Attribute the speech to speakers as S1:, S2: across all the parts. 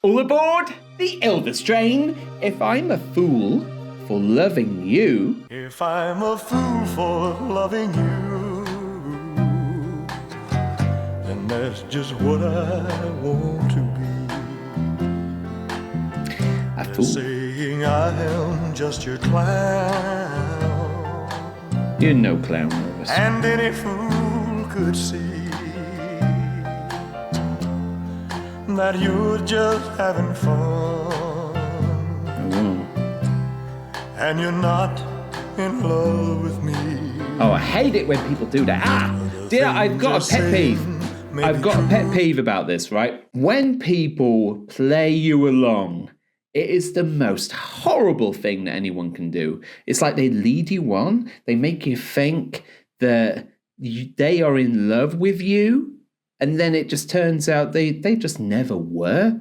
S1: All aboard the Elvis train. If I'm a fool for loving you.
S2: If I'm a fool for loving you, then that's just what I want to be.
S1: A fool.
S2: Saying I am just your clown.
S1: You're no clown, Elvis.
S2: And any fool could see that you're just having fun.
S1: Oh.
S2: And you're not in love with me.
S1: Oh, I hate it when people do that. Dear, I've got a pet peeve. I've got a pet peeve about this, right? When people play you along, it is the most horrible thing that anyone can do. It's like they lead you on. They make you think that they are in love with you. And then it just turns out they just never were.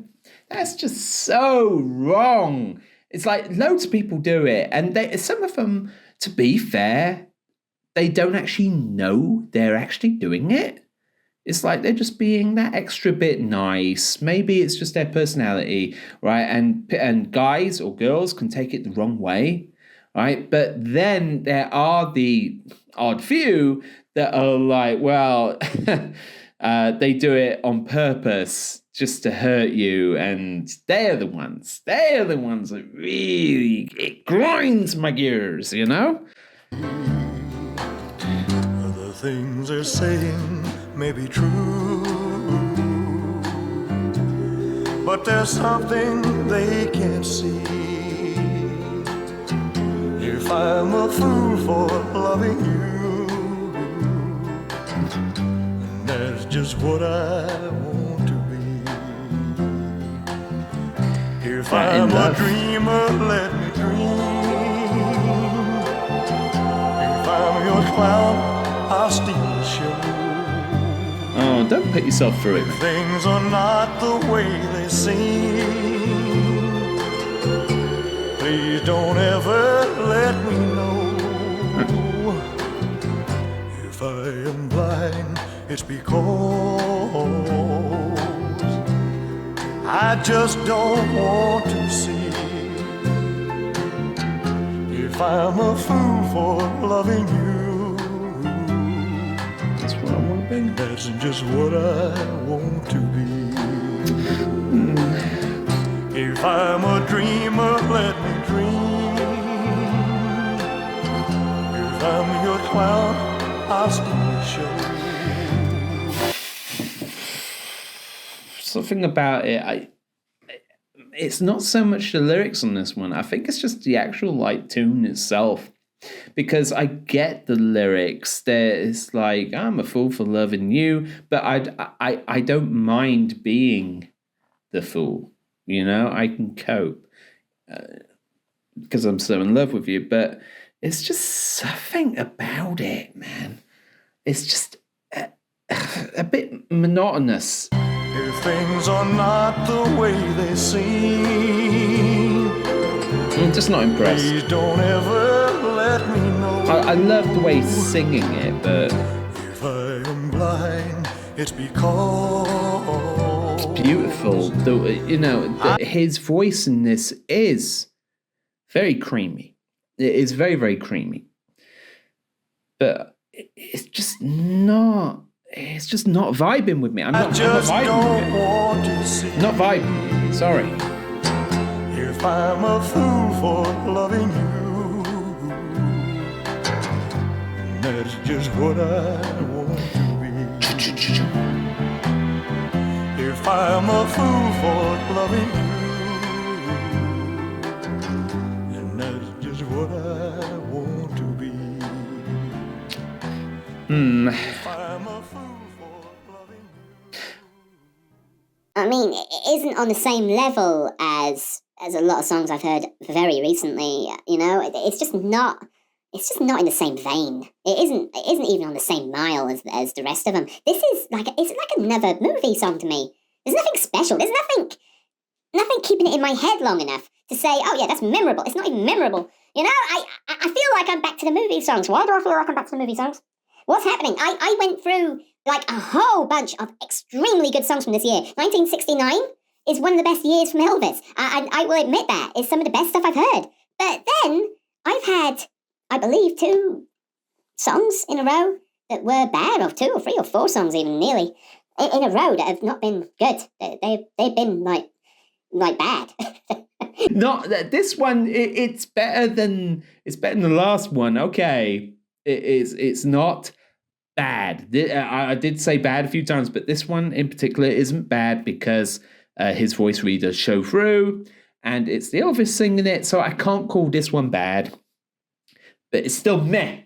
S1: That's just so wrong. It's like loads of people do it. And some of them, to be fair, they don't actually know they're actually doing it. It's like they're just being that extra bit nice. Maybe it's just their personality, right? And guys or girls can take it the wrong way, right? But then there are the odd few that are like, well, they do it on purpose just to hurt you, and they're the ones that really, it grinds my gears, you know?
S2: The things they're saying may be true, but there's something they can't see. If I'm a fool for loving you, that's just what I want to be. If I'm a dreamer, let me dream. If I'm your clown, I'll steal the show.
S1: Oh, don't put yourself through it.
S2: If things are not the way they seem, please don't ever let me know. If I am blind, it's because I just don't want to see. If I'm a fool for loving you,
S1: That's what I want to be.
S2: that's just what I want to be. If I'm a dreamer, let me dream. If I'm your clown, I'll still show.
S1: Something about it, it's not so much the lyrics on this one. I think it's just the actual tune itself. Because I get the lyrics. It's like, I'm a fool for loving you, but I don't mind being the fool. You know, I can cope because I'm so in love with you. But it's just something about it, man. It's just a bit monotonous.
S2: If things are not the way they seem,
S1: I'm just not impressed.
S2: please don't ever let me know.
S1: I love the way he's singing it, but
S2: If I am blind, it's because
S1: beautiful. His voice in this is very creamy. It is very, very creamy. But it's just not vibing with me. I'm not vibing
S2: want to see.
S1: Not vibing. Sorry.
S2: If I'm a fool for loving you, that's just what I want to be. If I'm a fool for loving you, and that's just what I want to be. If I'm a fool for loving you.
S3: I mean, it isn't on the same level as a lot of songs I've heard very recently. You know, it's just not in the same vein. It isn't even on the same mile as the rest of them. This is it's like another movie song to me. There's nothing special. There's nothing keeping it in my head long enough to say, oh yeah, that's memorable. It's not even memorable. You know, I feel like I'm back to the movie songs. Why do I feel like I'm back to the movie songs? What's happening? I went through like a whole bunch of extremely good songs from this year. 1969 is one of the best years from Elvis. I will admit that. It's some of the best stuff I've heard. But then I've had, I believe, 2 songs in a row that were bad, or 2 or 3 or 4 songs even nearly, in a row that have not been good. They've been like bad.
S1: Not that this one. It's better than the last one. Okay, it's not bad. I did say bad a few times, but this one in particular isn't bad because his voice really does show through, and it's the Elvis singing it, so I can't call this one bad. But it's still meh.